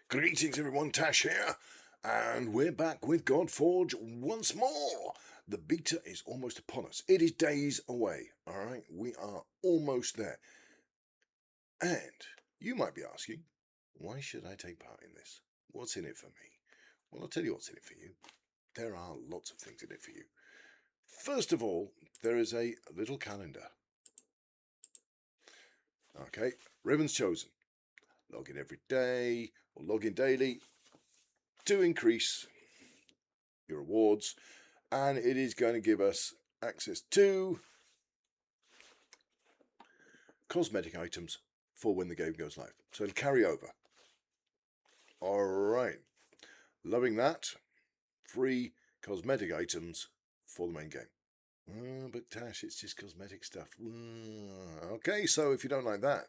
Greetings everyone, Tash here, and we're back with Godforge once more. The beta is almost upon us. It is days away, alright? We are almost there. And you might be asking, why should I take part in this? What's in it for me? Well, I'll tell you what's in it for you. There are lots of things in it for you. First of all, there is a little calendar. Okay, ribbons chosen. Log in every day, or log in daily, to increase your rewards, and it is going to give us access to cosmetic items for when the game goes live. So it'll carry over. Alright, loving that. Free cosmetic items for the main game. But Tash, it's just cosmetic stuff. Okay, so if you don't like that,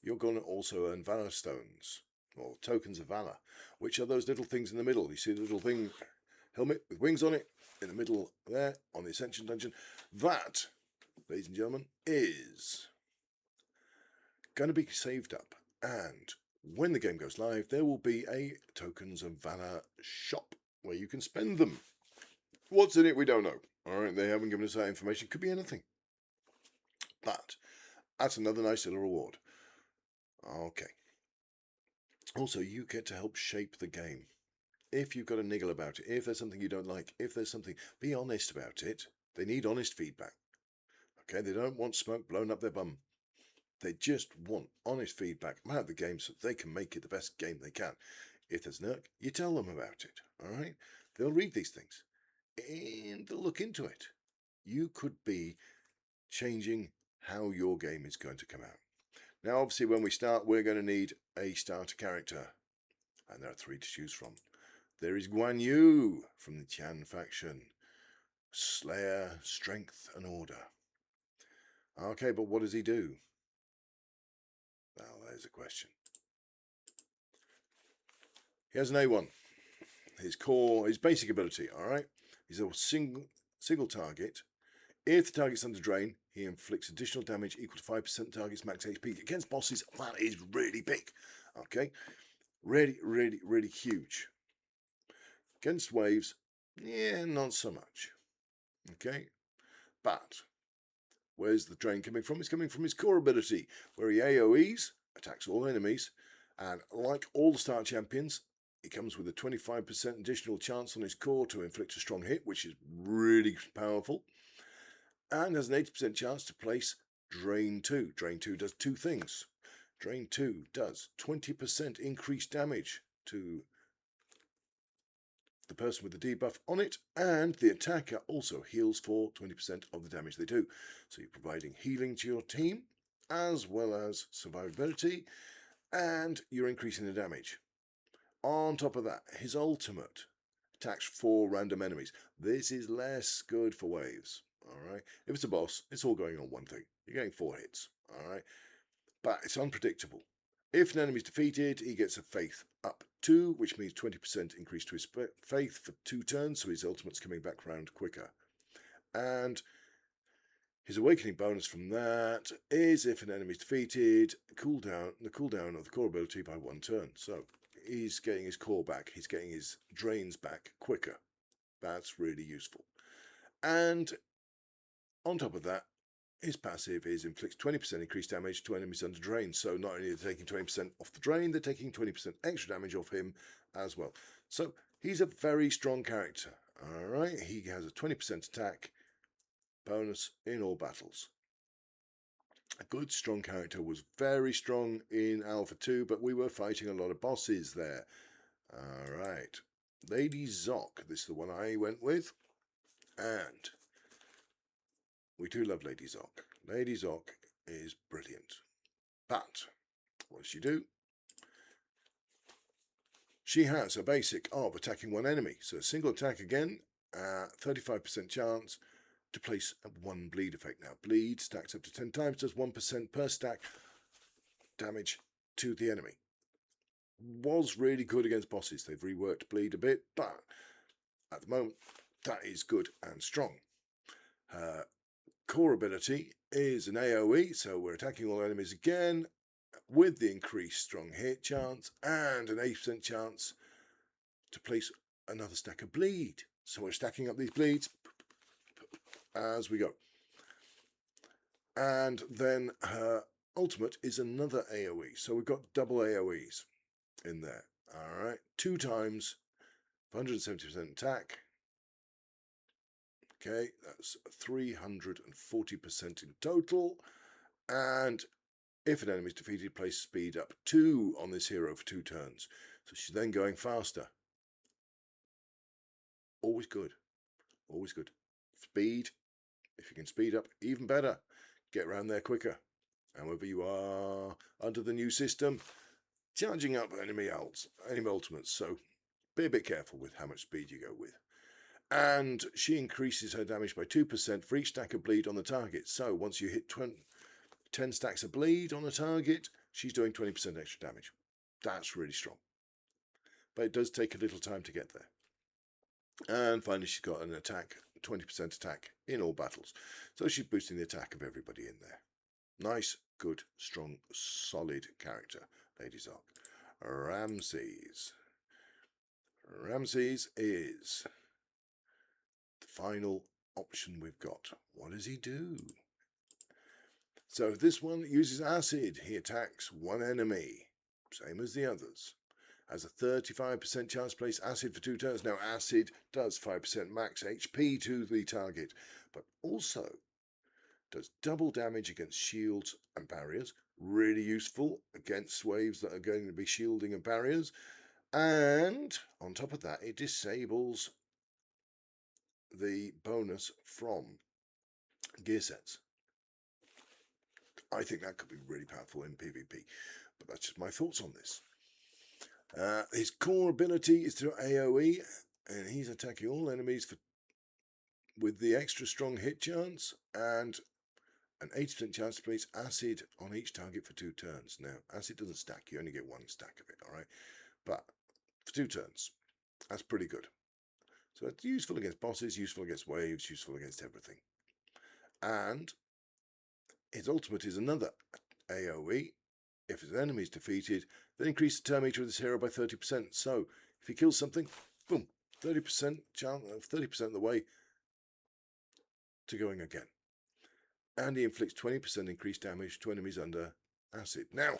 you're going to also earn Valor Stones, or tokens of Valor, which are those little things in the middle. You see the little thing, helmet with wings on it, in the middle there, on the Ascension Dungeon. That, ladies and gentlemen, is going to be saved up. And when the game goes live, there will be a Tokens of Valor shop where you can spend them. What's in it, we don't know. Alright, they haven't given us that information. Could be anything. But that's another nice little reward. Okay. Also, you get to help shape the game. If you've got a niggle about it, if there's something you don't like, if there's something, be honest about it. They need honest feedback. Okay, they don't want smoke blown up their bum. They just want honest feedback about the game so they can make it the best game they can. If there's an irk, you tell them about it. Alright? They'll read these things. And they'll look into it. You could be changing how your game is going to come out. Now, obviously, when we start, we're going to need a starter character. And there are 3 to choose from. There is Guan Yu from the Tian faction. Slayer, Strength and Order. Okay, but what does he do? Well, there's a question. He has an A1. His basic ability, alright? He's a single target. If the target's under drain, he inflicts additional damage equal to 5% target's max HP. Against bosses, that is really big. Okay? Really, really, really huge. Against waves, yeah, not so much. Okay? But where's the drain coming from? It's coming from his core ability, where he AoEs, attacks all enemies, and like all the start champions, he comes with a 25% additional chance on his core to inflict a strong hit, which is really powerful, and has an 80% chance to place Drain 2. Drain 2 does 2 things. Drain 2 does 20% increased damage to the person with the debuff on it, and the attacker also heals for 20% of the damage they do. So you're providing healing to your team, as well as survivability, and you're increasing the damage. On top of that, his ultimate attacks 4 random enemies. This is less good for waves, alright? If it's a boss, it's all going on one thing. You're getting 4 hits, alright? But it's unpredictable. If an enemy is defeated, he gets a faith up 2, which means 20% increase to his faith for 2 turns, so his ultimate's coming back round quicker. And his awakening bonus from that is if an enemy is defeated, the cooldown of the core ability by 1 turn. So he's getting his core back, he's getting his drains back quicker. That's really useful. And on top of that, his passive is inflicts 20% increased damage to enemies under drain. So not only are they taking 20% off the drain, they're taking 20% extra damage off him as well. So he's a very strong character. Alright, he has a 20% attack bonus in all battles. A good strong character, was very strong in Alpha 2, but we were fighting a lot of bosses there. Alright, Lady Zoc, this is the one I went with. And we do love Lady Zoc. Lady Zoc is brilliant. But what does she do? She has a basic of attacking 1 enemy. So a single attack again, 35% chance to place a 1 bleed effect. Now, bleed stacks up to 10 times, does 1% per stack damage to the enemy. Was really good against bosses. They've reworked bleed a bit, but at the moment, that is good and strong. Her core ability is an AoE, so we're attacking all enemies again. with the increased strong hit chance and an 8% chance to place another stack of bleed. So we're stacking up these bleeds as we go. And then her ultimate is another AoE. So we've got double AoEs in there. All right, 2 times 170% attack. Okay, that's 340% in total. And if an enemy is defeated, place speed up 2 on this hero for 2 turns. So she's then going faster. Always good. Always good. Speed. If you can speed up, even better. Get around there quicker. However you are under the new system, charging up enemy ultimates. So be a bit careful with how much speed you go with. And she increases her damage by 2% for each stack of bleed on the target. So once you hit 10 stacks of bleed on a target, she's doing 20% extra damage. That's really strong. But it does take a little time to get there. And finally, she's got an attack, 20% attack in all battles. So she's boosting the attack of everybody in there. Nice, good, strong, solid character, Lady Zark. Ramses. Ramses is the final option we've got. What does he do? So this one uses acid. He attacks one enemy, same as the others. Has a 35% chance to place acid for 2 turns. Now acid does 5% max HP to the target, but also does double damage against shields and barriers. Really useful against waves that are going to be shielding and barriers. And on top of that, it disables the bonus from gear sets. I think that could be really powerful in PvP, but that's just my thoughts on this. His core ability is through AoE, and he's attacking all enemies with the extra strong hit chance and an 80% chance to place acid on each target for 2 turns. Now, acid doesn't stack, you only get 1 stack of it, alright? But for 2 turns, that's pretty good. So it's useful against bosses, useful against waves, useful against everything. And his ultimate is another AoE. If his enemy is defeated, then increase the turn meter of this hero by 30%. So if he kills something, boom, 30% chance, 30% of the way to going again. And he inflicts 20% increased damage to enemies under acid. Now,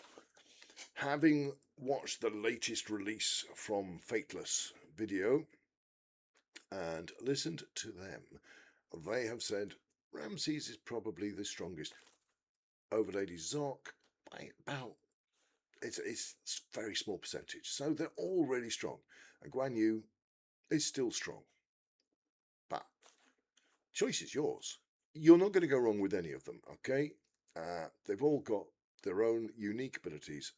having watched the latest release from Fateless video and listened to them, they have said Ramses is probably the strongest over Lady Zark by about, it's a very small percentage. So they're all really strong. And Guan Yu is still strong. But choice is yours. You're not going to go wrong with any of them, okay? They've all got their own unique abilities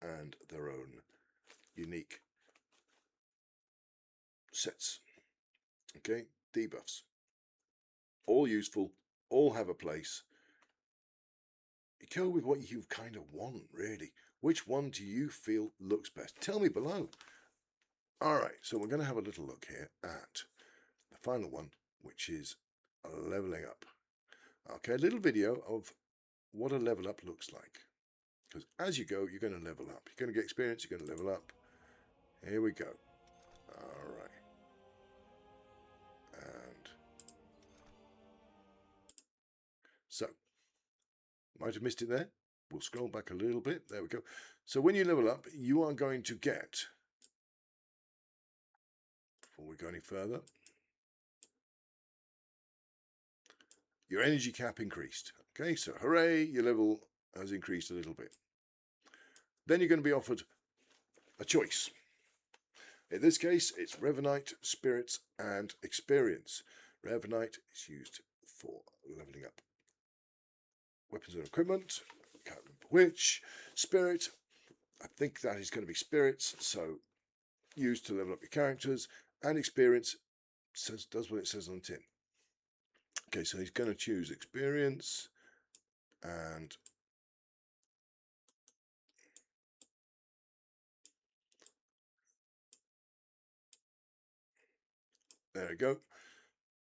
and their own unique sets, okay? Debuffs. All useful, all have a place. Go with what you kind of want, really. Which one do you feel looks best? Tell me below. All right, so we're going to have a little look here at the final one, which is leveling up. Okay, a little video of what a level up looks like. Because as you go, you're going to level up. You're going to get experience, you're going to level up. Here we go. All right. And so, might have missed it there. We'll scroll back a little bit. There we go. So when you level up, you are going to get, before we go any further, your energy cap increased. Okay, so hooray, your level has increased a little bit. Then you're going to be offered a choice. In this case, it's Revenite, Spirits, and Experience. Revenite is used for leveling up weapons and equipment. Can't remember which. Spirit, I think that is going to be Spirits, so used to level up your characters. And Experience does what it says on the tin. Okay, so he's going to choose Experience, and there we go.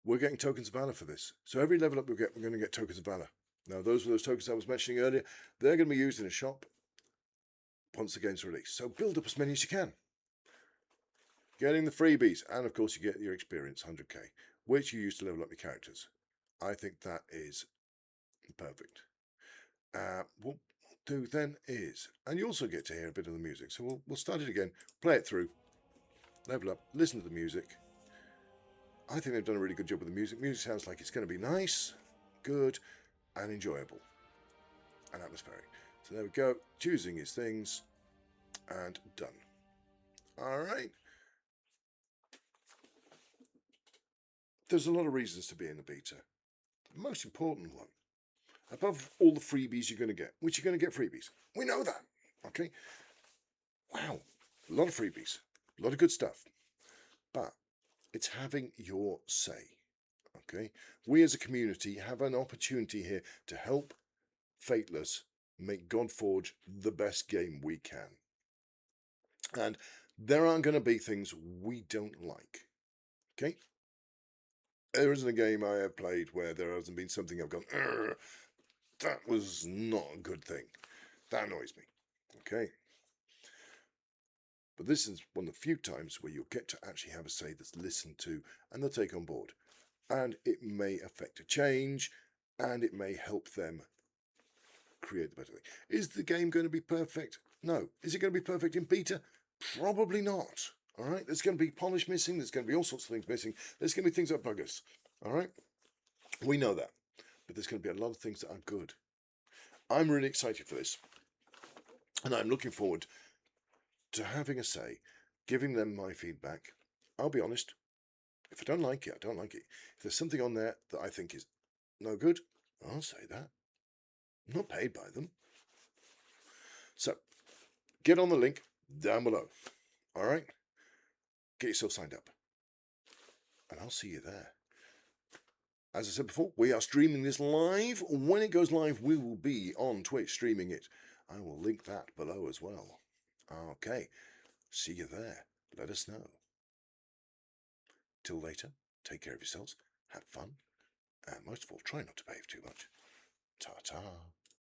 We're getting tokens of valor for this. So every level up we get, we're going to get tokens of valor. Now, those were those tokens I was mentioning earlier. They're going to be used in a shop. once the game's released. So build up as many as you can. Getting the freebies, and of course you get your experience, 100k, which you use to level up your characters. I think that is perfect. What we'll do then is, and you also get to hear a bit of the music, so we'll start it again, play it through, level up, listen to the music. I think they've done a really good job with the music. Music sounds like it's going to be nice, good, and enjoyable, and atmospheric. So there we go, choosing his things, and done. All right. There's a lot of reasons to be in the beta. The most important one, above all the freebies you're going to get, which you're going to get freebies. We know that, okay? Wow, a lot of freebies, a lot of good stuff. But it's having your say, okay? We as a community have an opportunity here to help Fateless make Godforge the best game we can. And there aren't going to be things we don't like, okay? There isn't a game I have played where there hasn't been something I've gone, that was not a good thing. That annoys me. Okay. But this is one of the few times where you'll get to actually have a say that's listened to and they'll take on board. And it may affect a change and it may help them create the better thing. Is the game going to be perfect? No. Is it going to be perfect in beta? Probably not. All right. There's going to be polish missing. There's going to be all sorts of things missing. There's going to be things that bug us. All right. We know that. But there's going to be a lot of things that are good. I'm really excited for this. And I'm looking forward to having a say, giving them my feedback. I'll be honest. If I don't like it, I don't like it. If there's something on there that I think is no good, I'll say that. I'm not paid by them. So, get on the link down below. All right? Get yourself signed up. And I'll see you there. As I said before, we are streaming this live. When it goes live, we will be on Twitch streaming it. I will link that below as well. Okay. See you there. Let us know. Till later, take care of yourselves, have fun, and most of all, try not to behave too much. Ta-ta.